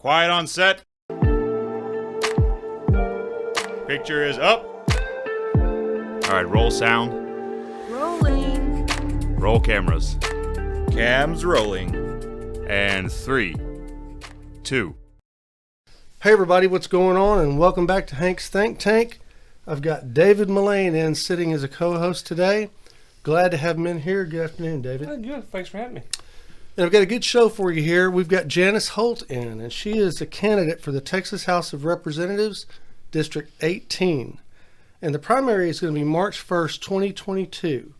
Quiet on set. Picture is up. All right, roll sound. Rolling. Roll cameras. Cams rolling. And 3, 2. Hey everybody, what's going on? And welcome back to Hank's Think Tank. I've got David Mullane in sitting as a co-host today. Glad to have him in here. Good afternoon, David. Good. Thanks for having me. And I've got a good show for you here. We've got Janis Holt in, and she is a candidate for the Texas House of Representatives, District 18. And the primary is going to be March 1st, 2022.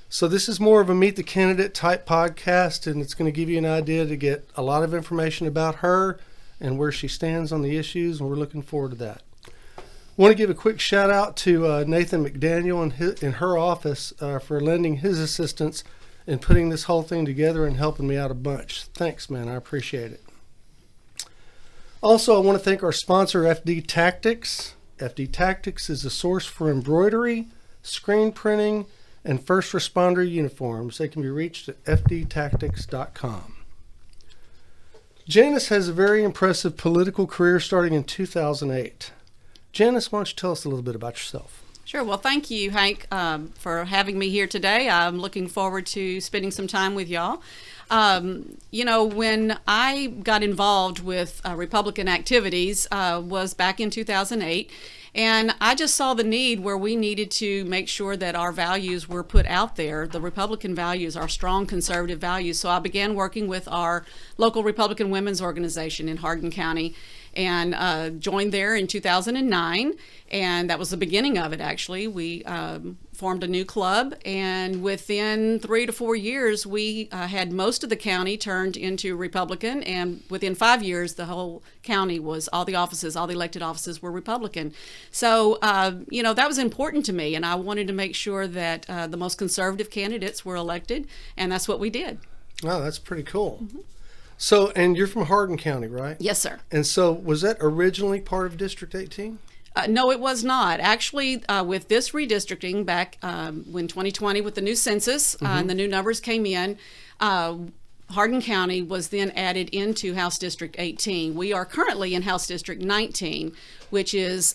So this is more of a Meet the Candidate type podcast, and it's going to give you an idea to get a lot of information about her and where she stands on the issues, and we're looking forward to that. I want to give a quick shout out to Nathan McDaniel in her office for lending his assistance in putting this whole thing together and helping me out a bunch. Thanks, man. I appreciate it. Also, I want to thank our sponsor, FD Tactics. FD Tactics is a source for embroidery, screen printing, and first responder uniforms. They can be reached at fdtactics.com. Janiss has a very impressive political career starting in 2008. Janiss, why don't you tell us a little bit about yourself? Sure. Well, thank you, Hank, for having me here today. I'm looking forward to spending some time with y'all. When I got involved with Republican activities was back in 2008. And I just saw the need where we needed to make sure that our values were put out there, the Republican values, our strong conservative values. So I began working with our local Republican women's organization in Hardin County and joined there in 2009. And that was the beginning of it, actually. We formed a new club, and within 3 to 4 years, we had most of the county turned into Republican, and within 5 years, the whole county was, all the elected offices were Republican. So, that was important to me, and I wanted to make sure that the most conservative candidates were elected, and that's what we did. Wow, that's pretty cool. Mm-hmm. So, and you're from Hardin County, right? Yes, sir. And so, was that originally part of District 18? No, it was not. Actually, with this redistricting back when 2020, with the new census and the new numbers came in, Hardin County was then added into House District 18. We are currently in House District 19, which is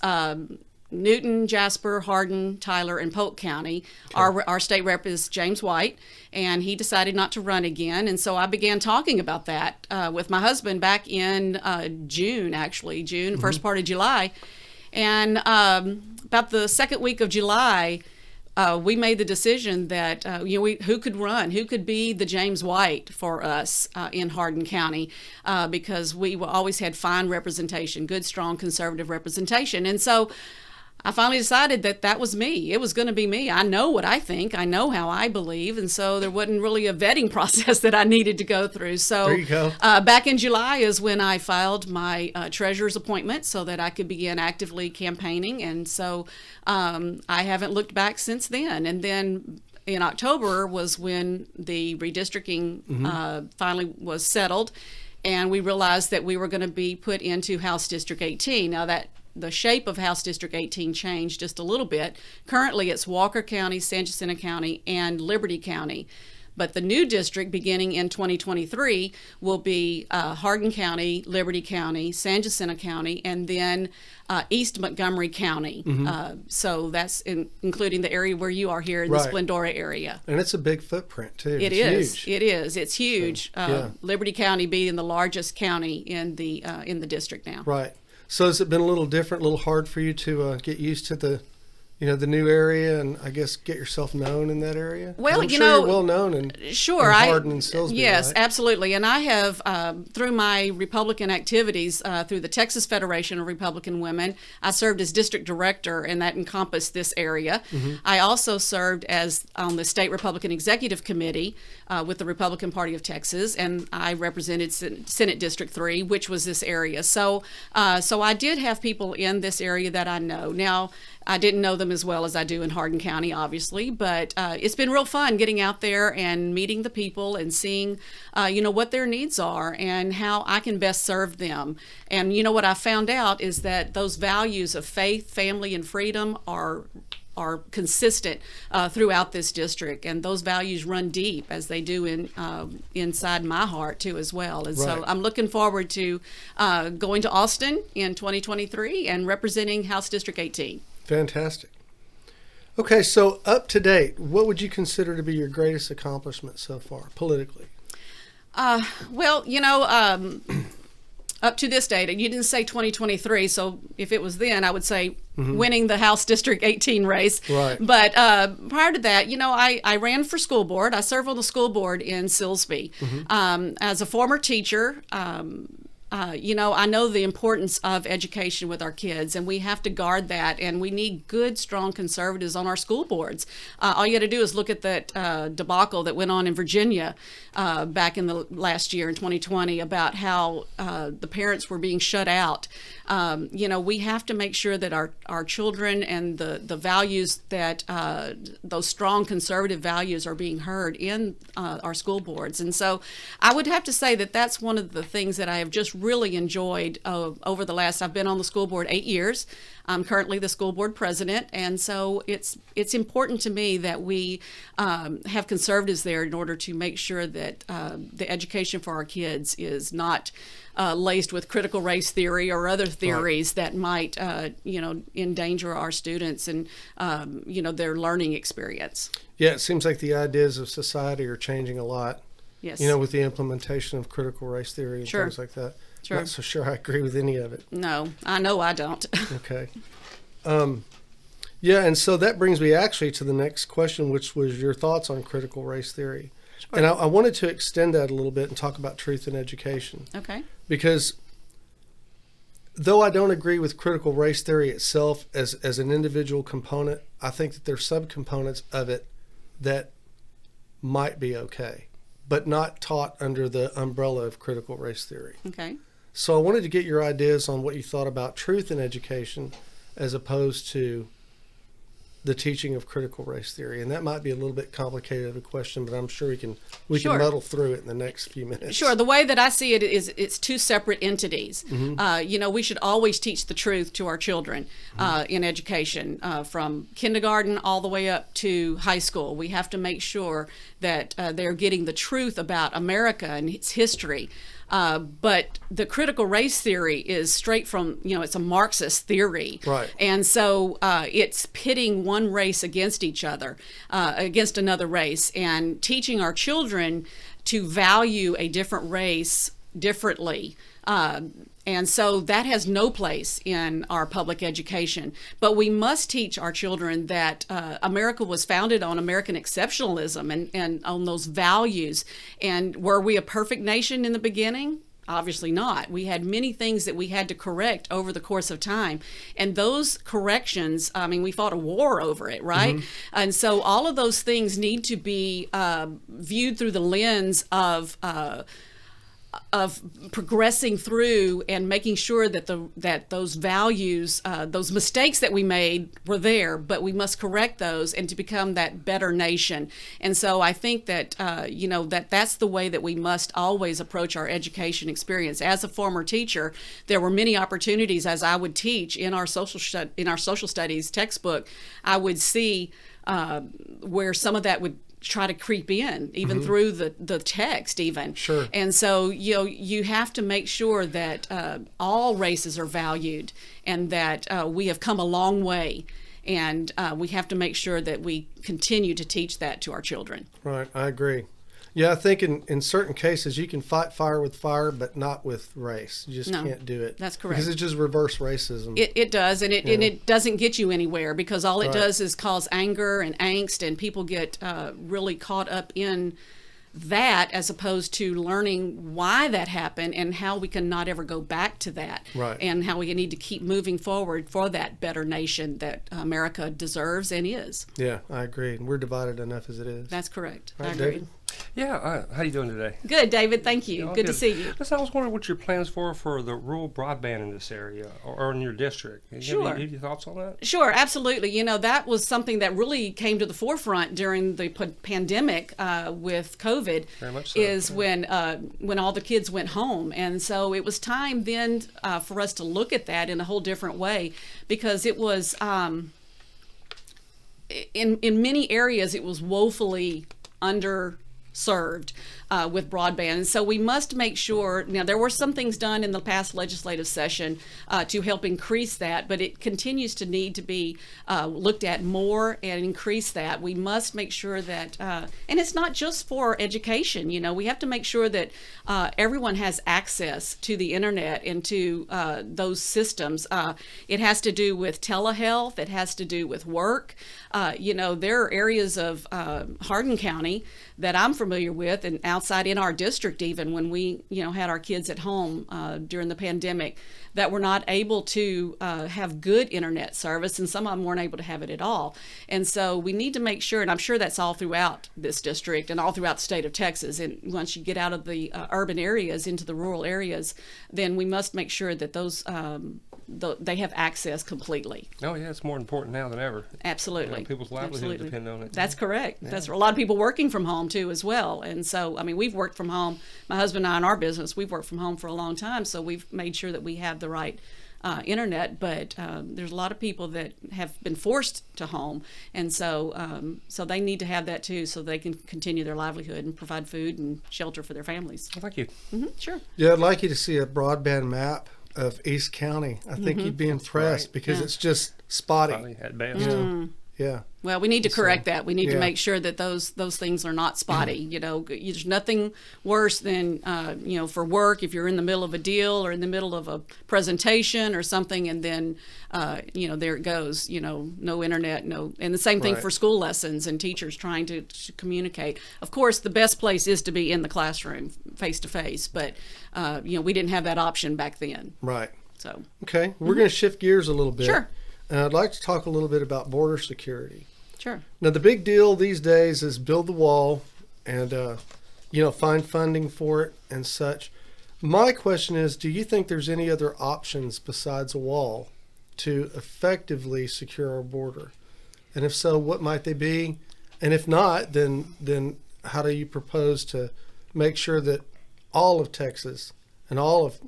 Newton, Jasper, Hardin, Tyler, and Polk County. Okay. Our state rep is James White, and he decided not to run again. And so I began talking about that with my husband back in June, first part of July. And about the second week of July, we made the decision that who could run, who could be the James White for us in Hardin County, because we always had fine representation, good, strong, conservative representation. And so I finally decided that was me. It was going to be me. I know what I think. I know how I believe. And so there wasn't really a vetting process that I needed to go through. So there you go. Back in July is when I filed my treasurer's appointment so that I could begin actively campaigning. And so I haven't looked back since then. And then in October was when the redistricting finally was settled. And we realized that we were going to be put into House District 18. Now the shape of House District 18 changed just a little bit. Currently, it's Walker County, San Jacinto County, and Liberty County. But the new district, beginning in 2023, will be Hardin County, Liberty County, San Jacinto County, and then East Montgomery County. So that's including the area where you are here in the Splendora area. And it's a big footprint, too. It's huge. It is. It's huge. So, Liberty County being the largest county in the district now. Right. So has it been a little different, a little hard for you to get used to the new area and I guess get yourself known in that area? Well, I'm sure you're well known in Hardin and Silsbee. Yes, right? Absolutely. And I have, through my Republican activities, through the Texas Federation of Republican Women, I served as district director, and that encompassed this area. I also served on the State Republican Executive Committee with the Republican Party of Texas, and I represented Senate District 3, which was this area. So I did have people in this area that I know. Now, I didn't know them as well as I do in Hardin County, obviously, but it's been real fun getting out there and meeting the people and seeing, what their needs are and how I can best serve them. And what I found out is that those values of faith, family, and freedom are are consistent throughout this district, and those values run deep as they do inside my heart too as well. And so Right. I'm looking forward to going to Austin in 2023 and representing House District 18. Fantastic. Okay, so up to date, what would you consider to be your greatest accomplishment so far politically? Well, up to this date, and you didn't say 2023, so if it was then, I would say winning the House District 18 race. Right. But prior to that, I ran for school board. I serve on the school board in Silsbee. As a former teacher, I know the importance of education with our kids, and we have to guard that, and we need good, strong conservatives on our school boards. All you got to do is look at that debacle that went on in Virginia back in the last year in 2020 about how the parents were being shut out. We have to make sure that our children and the values that those strong conservative values are being heard in our school boards. And so I would have to say that that's one of the things that I have just really enjoyed over the last, I've been on the school board 8 years. I'm currently the school board president, and so it's important to me that we have conservatives there in order to make sure that the education for our kids is not laced with critical race theory or other theories that might, endanger our students and, their learning experience. Yeah, it seems like the ideas of society are changing a lot. Yes. With the implementation of critical race theory and Sure. things like that. Sure. Not so sure I agree with any of it. No, I know I don't. Okay. And so that brings me actually to the next question, which was your thoughts on critical race theory. Sure. And I wanted to extend that a little bit and talk about truth in education. Okay. Because though I don't agree with critical race theory itself as an individual component, I think that there's subcomponents of it that might be okay, but not taught under the umbrella of critical race theory. Okay. So I wanted to get your ideas on what you thought about truth in education as opposed to the teaching of critical race theory. And that might be a little bit complicated of a question, but I'm sure we can Sure. muddle through it in the next few minutes. Sure. The way that I see it is it's two separate entities. We should always teach the truth to our children in education, from kindergarten all the way up to high school. We have to make sure that they're getting the truth about America and its history. But the critical race theory is straight from, it's a Marxist theory. Right. And so it's pitting one race against each other, against another race, and teaching our children to value a different race differently. And so that has no place in our public education. But we must teach our children that America was founded on American exceptionalism and on those values. And were we a perfect nation in the beginning? Obviously not. We had many things that we had to correct over the course of time. And those corrections, we fought a war over it, right? And so all of those things need to be viewed through the lens of progressing through and making sure that that those values, those mistakes that we made were there, but we must correct those and to become that better nation. And so I think that that's the way that we must always approach our education experience. As a former teacher, there were many opportunities as I would teach in our social studies textbook. I would see where some of that would try to creep in, even through the text even. Sure. And so, you have to make sure that all races are valued and that we have come a long way. And we have to make sure that we continue to teach that to our children. Right, I agree. Yeah, I think in certain cases you can fight fire with fire, but not with race. You just can't do it. That's correct. Because it's just reverse racism. It does, and it doesn't get you anywhere, because all it Right. does is cause anger and angst, and people get really caught up in that as opposed to learning why that happened and how we can not ever go back to that. Right. And how we need to keep moving forward for that better nation that America deserves and is. Yeah, I agree. And we're divided enough as it is. That's correct. Right, I agree. David? Yeah, how you doing today? Good, David. Thank you. Yeah, Good to see you. Listen, I was wondering what your plans for the rural broadband in this area or in your district. Sure. Have you thoughts on that? Sure, absolutely. That was something that really came to the forefront during the pandemic with COVID. Very much so, Is yeah. when all the kids went home, and so it was time then for us to look at that in a whole different way, because it was in many areas it was woefully underserved with broadband. And so we must make sure, now there were some things done in the past legislative session to help increase that, but it continues to need to be looked at more and increase that. We must make sure that, and it's not just for education, we have to make sure that everyone has access to the internet and to those systems. It has to do with telehealth, it has to do with work. There are areas of Hardin County that I'm familiar with, and outside in our district, even when we had our kids at home during the pandemic, that were not able to have good internet service, and some of them weren't able to have it at all. And so we need to make sure, and I'm sure that's all throughout this district and all throughout the state of Texas, and once you get out of the urban areas into the rural areas, then we must make sure that those they have access completely. Oh yeah, it's more important now than ever. Absolutely. People's livelihoods depend on it. That's correct. Yeah. That's a lot of people working from home too as well. And so, we've worked from home. My husband and I in our business, we've worked from home for a long time. So we've made sure that we have the right internet, but there's a lot of people that have been forced to home. And so, so they need to have that too, so they can continue their livelihood and provide food and shelter for their families. Well, thank you. Mm-hmm, sure. Yeah, I'd like you to see a broadband map of East County. I think you'd be impressed because it's just spotty. At best. Yeah. Well, we need to correct that. We need to make sure that those things are not spotty. There's nothing worse than for work, if you're in the middle of a deal or in the middle of a presentation or something, and then there it goes. No internet, no, and the same thing for school lessons and teachers trying to communicate. Of course, the best place is to be in the classroom, face to face, but we didn't have that option back then. Right. So okay, we're going to shift gears a little bit. Sure. And I'd like to talk a little bit about border security. Sure. Now, the big deal these days is build the wall and, find funding for it and such. My question is, do you think there's any other options besides a wall to effectively secure our border? And if so, what might they be? And if not, then how do you propose to make sure that all of Texas and all of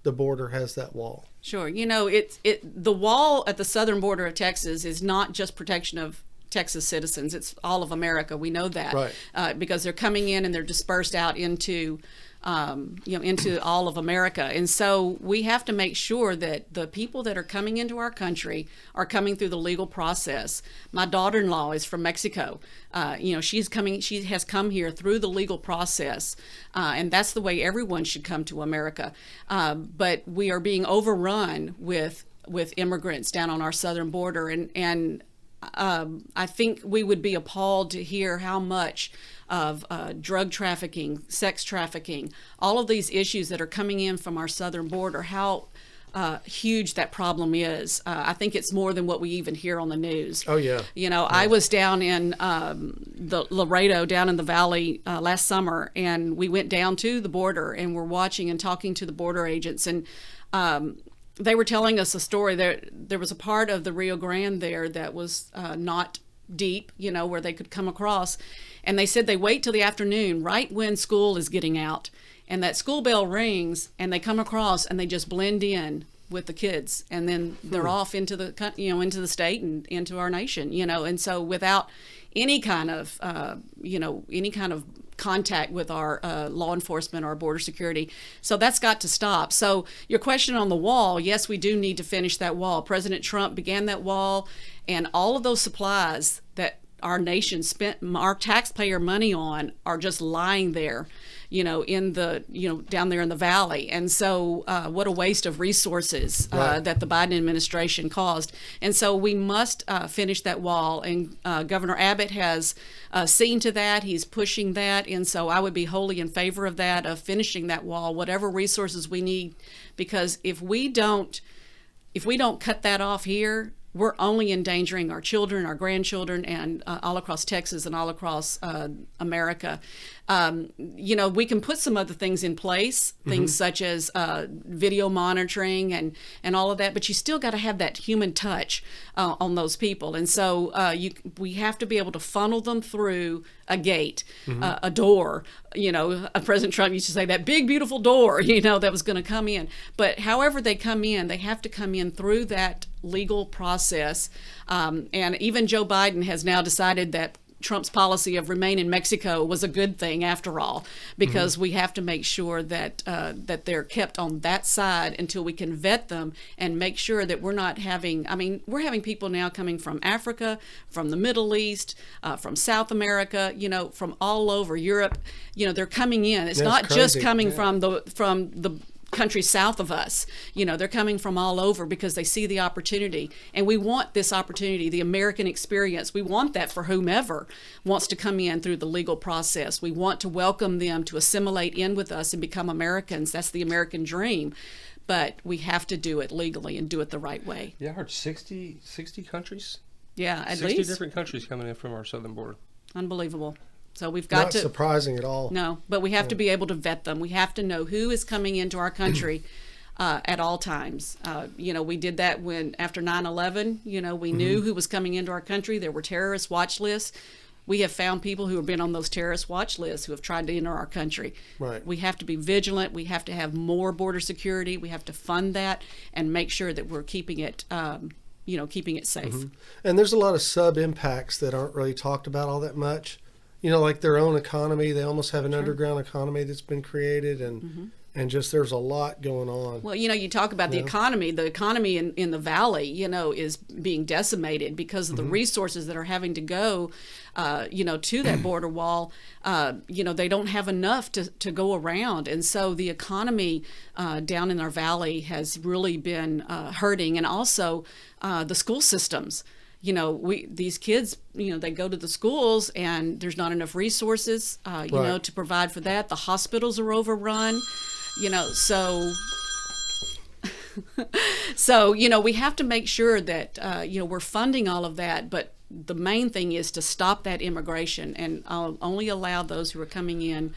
the border has that wall? Sure. The wall at the southern border of Texas is not just protection of Texas citizens. It's all of America. We know that. Right. Because they're coming in and they're dispersed out into all of America. And so we have to make sure that the people that are coming into our country are coming through the legal process. My daughter-in-law is from Mexico. She has come here through the legal process. And that's the way everyone should come to America. But we are being overrun with immigrants down on our southern border. And I think we would be appalled to hear how much of drug trafficking, sex trafficking, all of these issues that are coming in from our southern border, how huge that problem is. I think it's more than what we even hear on the news. Oh, yeah. I was down in the Laredo, down in the valley last summer, and we went down to the border and we're watching and talking to the border agents. And they were telling us a story. There was a part of the Rio Grande there that was not deep, where they could come across. And they said they wait till the afternoon, right when school is getting out. And that school bell rings and they come across and they just blend in with the kids. And then they're off into the, into the state and into our nation, And so without any kind of, contact with our law enforcement or border security. So that's got to stop. So your question on the wall, yes, we do need to finish that wall. President Trump began that wall, and all of those supplies that our nation spent our taxpayer money on are just lying there, in the, down there in the valley. And so what a waste of resources that the Biden administration caused. And so we must finish that wall. And Governor Abbott has seen to that. He's pushing that. And so I would be wholly in favor of that, of finishing that wall, whatever resources we need, because if we don't cut that off here, we're only endangering our children, our grandchildren, and all across Texas and all across America. we can put some other things in place, things such as video monitoring and all of that, but you still got to have that human touch on those people. And so we have to be able to funnel them through a gate, a door. President Trump used to say that big, beautiful door, that was going to come in. But however they come in, they have to come in through that legal process. And even Joe Biden has now decided that Trump's policy of remain in Mexico was a good thing after all, because we have to make sure that that they're kept on that side until we can vet them and make sure that we're not having, we're having people now coming from Africa, from the Middle East, from South America, from all over Europe. They're coming in. It's not crazy. just coming from the countries south of us. They're coming from all over because they see the opportunity, and we want this opportunity, the American experience. We want that for whomever wants to come in through the legal process. We want to welcome them to assimilate in with us and become Americans. That's the American dream, but we have to do it legally and do it the right way. Yeah, I heard 60 countries. Yeah, at 60 least different countries coming in from our southern border. Unbelievable. So we've got Not surprising at all. No, but we have to be able to vet them. We have to know who is coming into our country at all times. We did that after 9/11, we knew who was coming into our country. There were terrorist watch lists. We have found people who have been on those terrorist watch lists who have tried to enter our country. Right. We have to be vigilant. We have to have more border security. We have to fund that and make sure that we're keeping it keeping it safe. And there's a lot of sub impacts that aren't really talked about all that much. Like their own economy. They almost have an underground economy that's been created, and just there's a lot going on. Well, you talk about the economy. The economy in the valley, is being decimated because of the resources that are having to go, to that border wall. They don't have enough to go around. And so the economy down in our valley has really been hurting. And also the school systems. These kids, they go to the schools and there's not enough resources, to provide for that. The hospitals are overrun, so we have to make sure that, we're funding all of that. But the main thing is to stop that immigration and only allow those who are coming in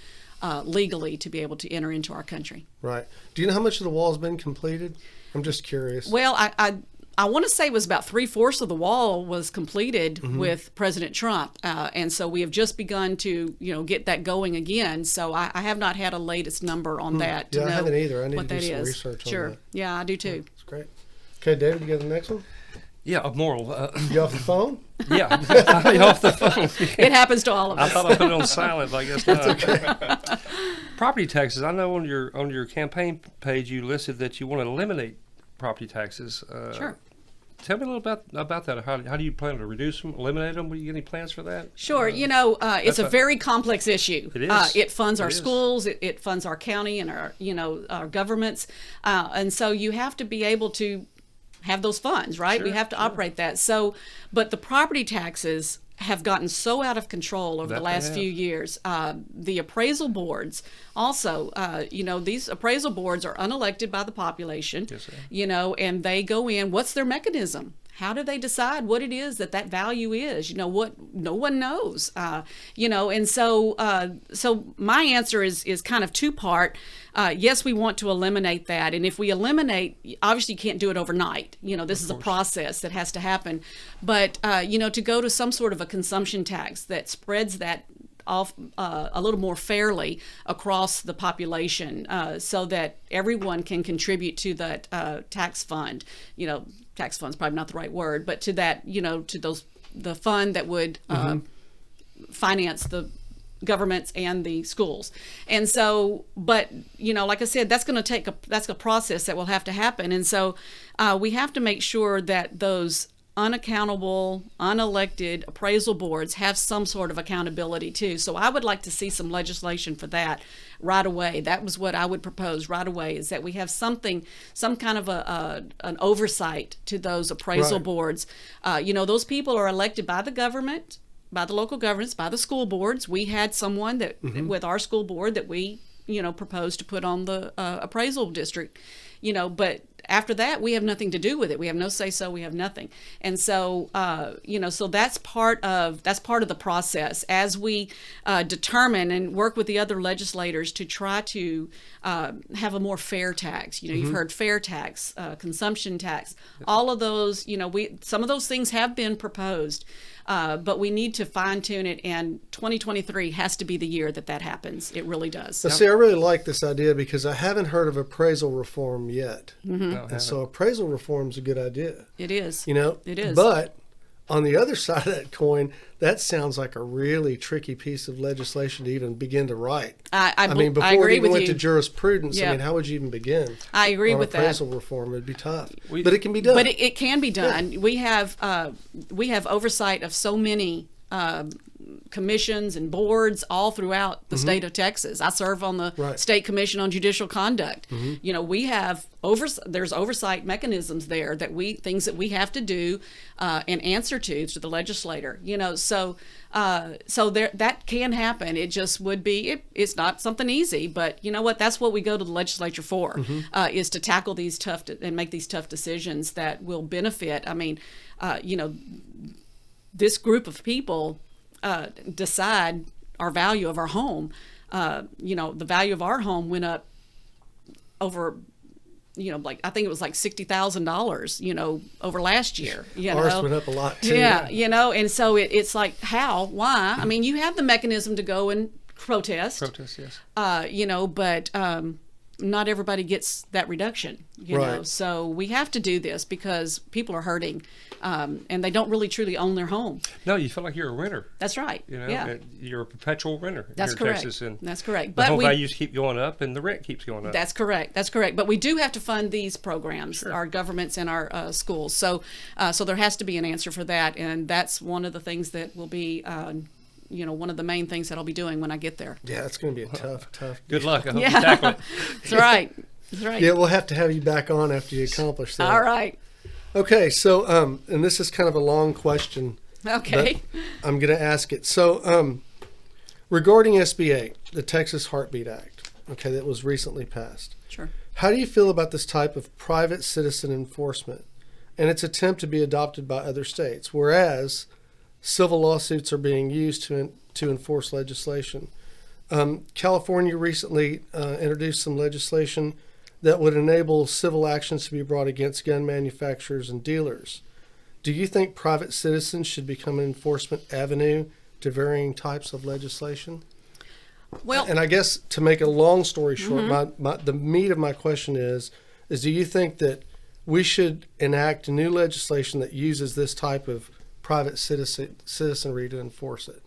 legally to be able to enter into our country. Right. Do you know how much of the wall has been completed? I'm just curious. Well, I want to say it was about 3/4 of the wall was completed with President Trump. And so we have just begun to, get that going again. So I have not had a latest number on that. Yeah, I haven't either. I need what to do that some is. research on Sure. that. Yeah, I do too. That's great. Okay, David, you got the next one? Yeah, a moral. You off the phone? Yeah, off the phone. It happens to all of I us. thought I put it on silent, but I guess not. Property taxes. I know on your campaign page you listed that you want to eliminate property taxes. Sure. Tell me a little about that. How do you plan to reduce them, eliminate them? Do you get any plans for that? Sure. It's a very complex issue. It is. It funds our It is. schools. It funds our county and our, our governments. And so you have to be able to have those funds, right? Sure, we have to operate that. So, but the property taxes have gotten so out of control over That the they last have. few years. The appraisal boards also, these appraisal boards are unelected by the population, Yes, sir. And they go in. What's their mechanism? How do they decide what it is that value is? What no one knows. And so my answer is kind of two-part. Yes, we want to eliminate that, and if we eliminate, obviously you can't do it overnight. This is a process that has to happen. But to go to some sort of a consumption tax that spreads that off a little more fairly across the population, so that everyone can contribute to that tax fund. Tax fund's probably not the right word, but to that, to the fund that would finance the governments and the schools. And so, but like I said, that's a process that will have to happen. And so we have to make sure that those unaccountable, unelected appraisal boards have some sort of accountability too. So I would like to see some legislation for that right away. That was what I would propose right away, is that we have some kind of an oversight to those appraisal Right. boards. Those people are elected by the government, by the local governments, by the school boards. We had someone that with our school board that we proposed to put on the appraisal district, but after that, we have nothing to do with it. We have no say so. We have nothing. And so, so that's part of the process as we determine and work with the other legislators to try to have a more fair tax. You've heard fair tax, consumption tax, all of those. Some of those things have been proposed. But we need to fine tune it, and 2023 has to be the year that happens. It really does. Now, see, I really like this idea because I haven't heard of appraisal reform yet. No, And so appraisal reform is a good idea. It is. It is. But on the other side of that coin, that sounds like a really tricky piece of legislation to even begin to write. I mean, before I agree it even with went you. to jurisprudence, Yeah. how would you even begin? I agree on with that. appraisal reform, it'd be tough. But it can be done. But it can be done. We have oversight of so many commissions and boards all throughout the state of Texas. I serve on the Right. State Commission on Judicial Conduct. We have there's oversight mechanisms there things that we have to do and answer to the legislator. So there that can happen. It just would be it's not something easy, but you know what? That's what we go to the legislature for, is to tackle these and make these tough decisions that will benefit. I mean, this group of people decide our value of our home. The value of our home went up over, I think it was like $60,000, over last year. Ours went up a lot too. Yeah, and so it's like, how, why? I mean, you have the mechanism to go and protest. Protest, yes. But not everybody gets that reduction, Right. So we have to do this because people are hurting, and they don't really truly own their home. No, you feel like you're a renter. That's right. Yeah. You're a perpetual renter That's here correct. in Texas. And That's correct. the home values keep going up and the rent keeps going up. That's correct. But we do have to fund these programs, our governments and our schools. So there has to be an answer for that, and that's one of the things that will be one of the main things that I'll be doing when I get there. Yeah, it's going to be a tough. Good luck. I hope you tackle it. That's right. That's right. Yeah, we'll have to have you back on after you accomplish that. All right. Okay, so and this is kind of a long question. Okay. but I'm going to ask it. So regarding SB 8, the Texas Heartbeat Act, that was recently passed. Sure. How do you feel about this type of private citizen enforcement and its attempt to be adopted by other states, whereas civil lawsuits are being used to enforce legislation? California recently introduced some legislation that would enable civil actions to be brought against gun manufacturers and dealers. Do you think private citizens should become an enforcement avenue to varying types of legislation? Well, And I guess to make a long story short, the meat of my question is do you think that we should enact new legislation that uses this type of private citizenry to enforce it?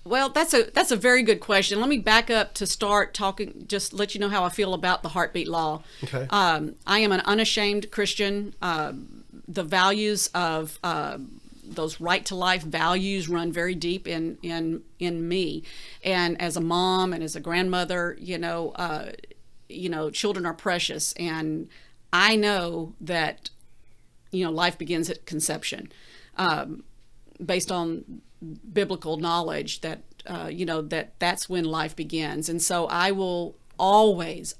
Well, that's a very good question. Let me back up to start talking, just let you know how I feel about the heartbeat law. Okay. I am an unashamed Christian. The values of those right to life values run very deep in me. And as a mom and as a grandmother, children are precious, and I know that life begins at conception, based on biblical knowledge that that's when life begins. And so I will always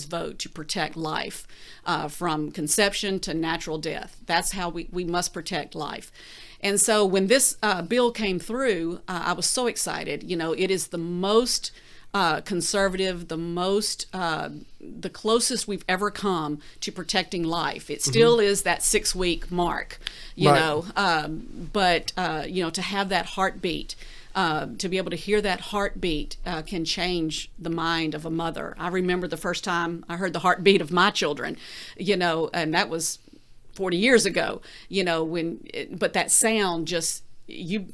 vote to protect life from conception to natural death. That's how we must protect life. And so when this bill came through, I was so excited. It is the most conservative, the closest we've ever come to protecting life. It still is that 6-week mark, but to have that heartbeat, to be able to hear that heartbeat can change the mind of a mother. I remember the first time I heard the heartbeat of my children, and that was 40 years ago, but that sound just, you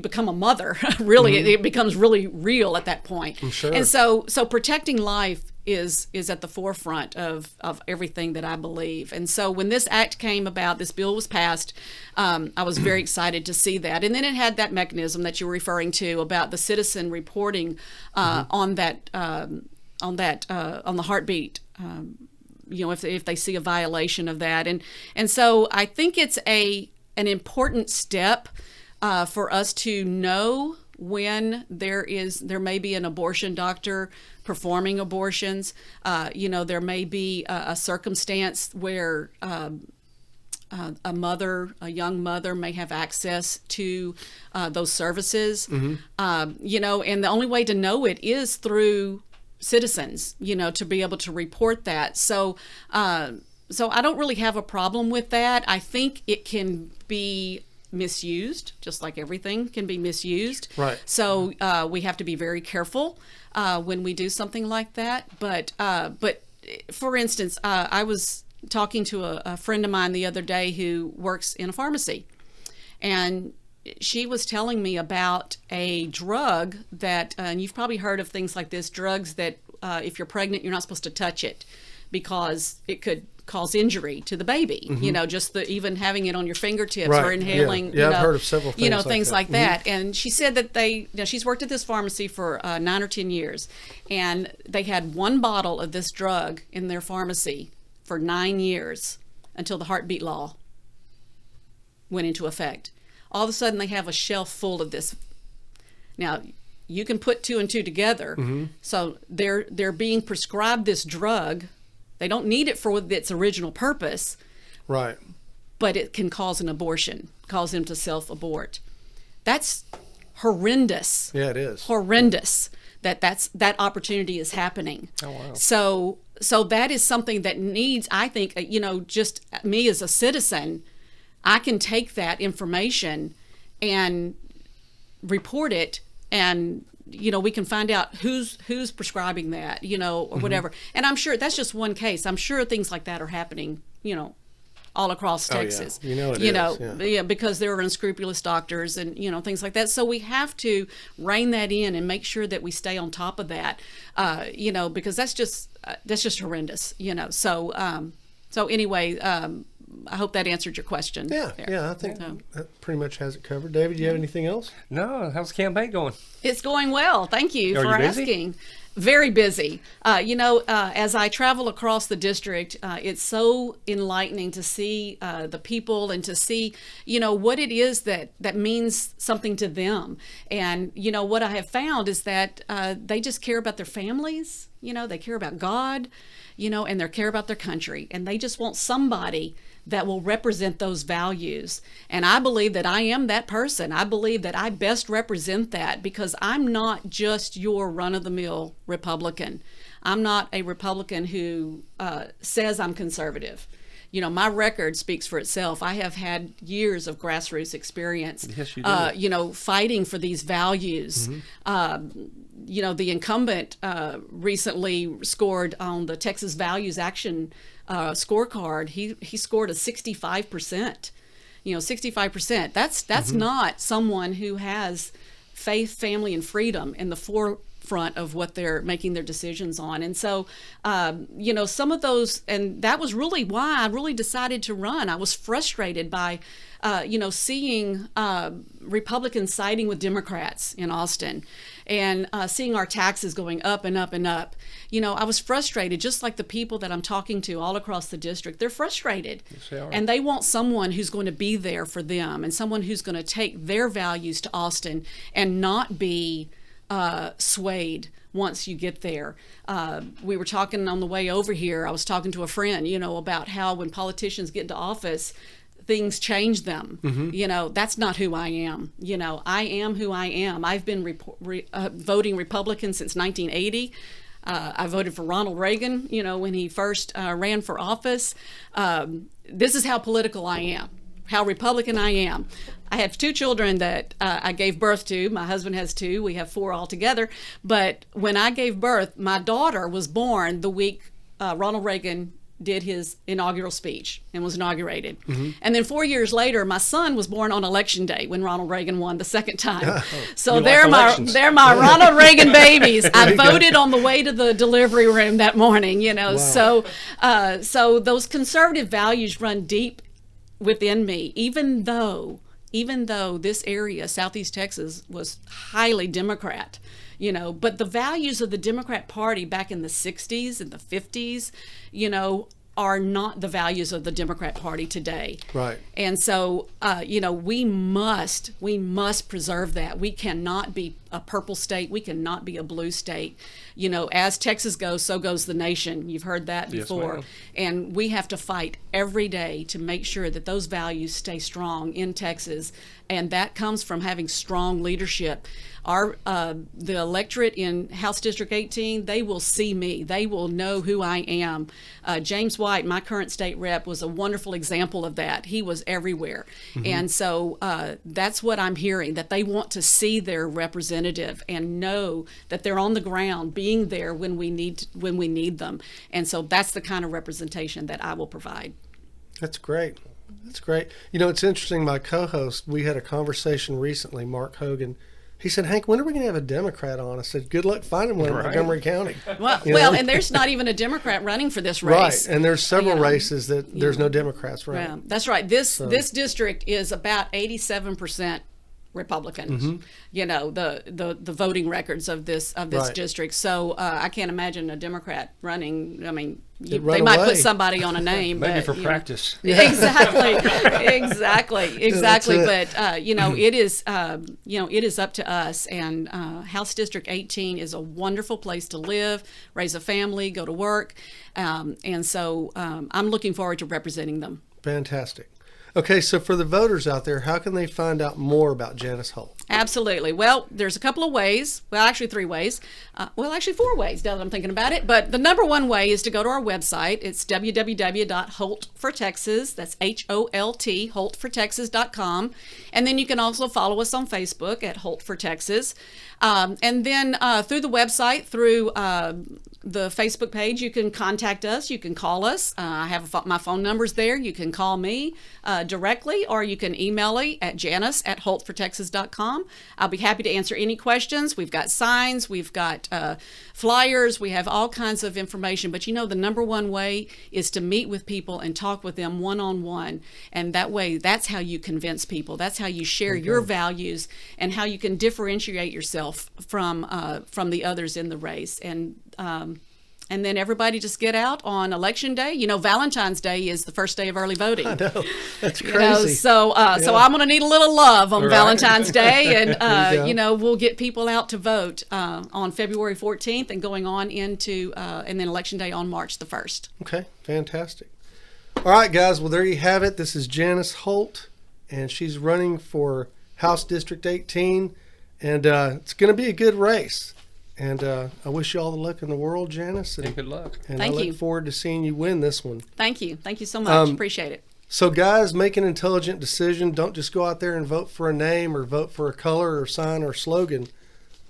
become a mother, really. It becomes really real at that point. I'm sure. And so protecting life is at the forefront of everything that I believe. And so when this act came about, this bill was passed, I was very excited to see that. And then it had that mechanism that you were referring to about the citizen reporting on the heartbeat. If they see a violation of that. And so I think it's an important step for us to know when there may be an abortion doctor performing abortions. There may be a circumstance where a young mother may have access to those services. And the only way to know it is through citizens, to be able to report that. So I don't really have a problem with that. I think it can be misused, just like everything can be misused. Right. So we have to be very careful when we do something like that. But for instance, I was talking to a friend of mine the other day who works in a pharmacy, and she was telling me about a drug that, and you've probably heard of things like this, drugs that if you're pregnant, you're not supposed to touch it because it could cause injury to the baby. Just even having it on your fingertips or inhaling. Yeah, I've heard of several things things like that. And she said that she's worked at this pharmacy for 9 or 10 years, and they had one bottle of this drug in their pharmacy for 9 years until the heartbeat law went into effect. All of a sudden, they have a shelf full of this. Now, you can put 2 and 2 together. So they're being prescribed this drug. They don't need it for its original purpose. Right. But it can cause an abortion, cause them to self-abort. That's horrendous. Yeah, it is. Horrendous that opportunity is happening. Oh, wow. So that is something that needs, I think, just me as a citizen, I can take that information and report it, and we can find out who's prescribing that, or whatever. And I'm sure that's just one case. I'm sure things like that are happening, all across Texas. Because there are unscrupulous doctors and things like that. So we have to rein that in and make sure that we stay on top of that, because that's just horrendous. So anyway, I hope that answered your question. Yeah, I think that pretty much has it covered. David, do you have anything else? No. How's the campaign going? It's going well. Thank you for busy? asking. Very busy. As I travel across the district, it's so enlightening to see the people and to see, what it is that means something to them. And, what I have found is that they just care about their families, they care about God, and they care about their country. And they just want somebody that will represent those values. And I believe that I am that person. I believe that I best represent that, because I'm not just your run-of-the-mill Republican. I'm not a Republican who says I'm conservative. My record speaks for itself. I have had years of grassroots experience, yes, you do. Fighting for these values. The incumbent recently scored on the Texas Values Action scorecard. He scored a 65%. 65%. That's not someone who has faith, family, and freedom in the forefront of what they're making their decisions on. And so, some of those, and that was really why I really decided to run. I was frustrated by, seeing Republicans siding with Democrats in Austin, and seeing our taxes going up and up and up. I was frustrated, just like the people that I'm talking to all across the district. They're frustrated. Yes, they are. And they want someone who's going to be there for them, and someone who's going to take their values to Austin and not be swayed once you get there. We were talking on the way over here. I was talking to a friend, about how when politicians get into office, things change them. That's not who I am. I am who I am. I've been voting Republican since 1980. I voted for Ronald Reagan, when he first ran for office. This is how political I am, how Republican I am. I have 2 children that I gave birth to. My husband has 2. We have 4 altogether. But when I gave birth, my daughter was born the week Ronald Reagan did his inaugural speech and was inaugurated. And then 4 years later, my son was born on election day when Ronald Reagan won the second time. So they're my Ronald Reagan babies. I voted on the way to the delivery room that morning, Wow. So those conservative values run deep within me, even though this area, Southeast Texas, was highly Democrat. But the values of the Democrat Party back in the 60s and the 50s, are not the values of the Democrat Party today. Right. And so, we must preserve that. We cannot be a purple state. We cannot be a blue state. As Texas goes, so goes the nation. You've heard that before. Yes, and we have to fight every day to make sure that those values stay strong in Texas. And that comes from having strong leadership. The electorate in House District 18, they will see me. They will know who I am. James White, my current state rep, was a wonderful example of that. He was everywhere. And so that's what I'm hearing, that they want to see their representative and know that they're on the ground, being there when we need them. And so that's the kind of representation that I will provide. That's great. That's great. It's interesting. My co-host, we had a conversation recently, Mark Hogan. He said, Hank, when are we going to have a Democrat on? I said, good luck finding one in Montgomery County. Well, and there's not even a Democrat running for this race. Right, and there's several races that there's no Democrats running. Yeah, that's right. This district is about 87% Republicans. The voting records of this Right. district. So I can't imagine a Democrat running. I mean, they run might away. put somebody on a name, Maybe but, for practice. Exactly. it. But it is it is up to us. And House District 18 is a wonderful place to live, raise a family, go to work, and so I'm looking forward to representing them. Fantastic. Okay, so for the voters out there, how can they find out more about Janis Holt? Absolutely. Well, there's a couple of ways. Well, actually 3 ways. Actually 4 ways now that I'm thinking about it. But the number one way is to go to our website. It's www.holtfortexas. That's HOLT, holtfortexas.com. And then you can also follow us on Facebook at Holt for Texas. And then through the website, through the Facebook page, you can contact us. You can call us. I have my phone numbers there. You can call me directly, or you can email me at janice@holtfortexas.com. I'll be happy to answer any questions. We've got signs. We've got flyers. We have all kinds of information. But the number one way is to meet with people and talk with them one-on-one. And that way, that's how you convince people. That's how you share your values and how you can differentiate yourself from the others in the race. And then everybody just get out on Election Day. Valentine's Day is the first day of early voting. I know. That's crazy. So I'm going to need a little love on Valentine's Day. And, we'll get people out to vote on February 14th and going on into, and then Election Day on March the 1st. Okay, fantastic. All right, guys. Well, there you have it. This is Janis Holt, and she's running for House District 18. And it's going to be a good race. And I wish you all the luck in the world, Janice. And good luck. And Thank I look you. forward to seeing you win this one. Thank you. Thank you so much. Appreciate it. So, guys, make an intelligent decision. Don't just go out there and vote for a name or vote for a color or sign or slogan.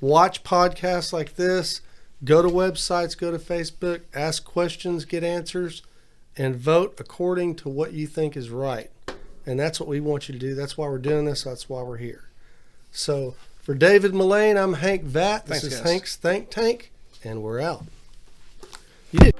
Watch podcasts like this. Go to websites. Go to Facebook. Ask questions. Get answers. And vote according to what you think is right. And that's what we want you to do. That's why we're doing this. That's why we're here. So, for David Mullane, I'm Hank Vatt. This Thanks, is guys. Hank's Think Tank, and we're out. You did.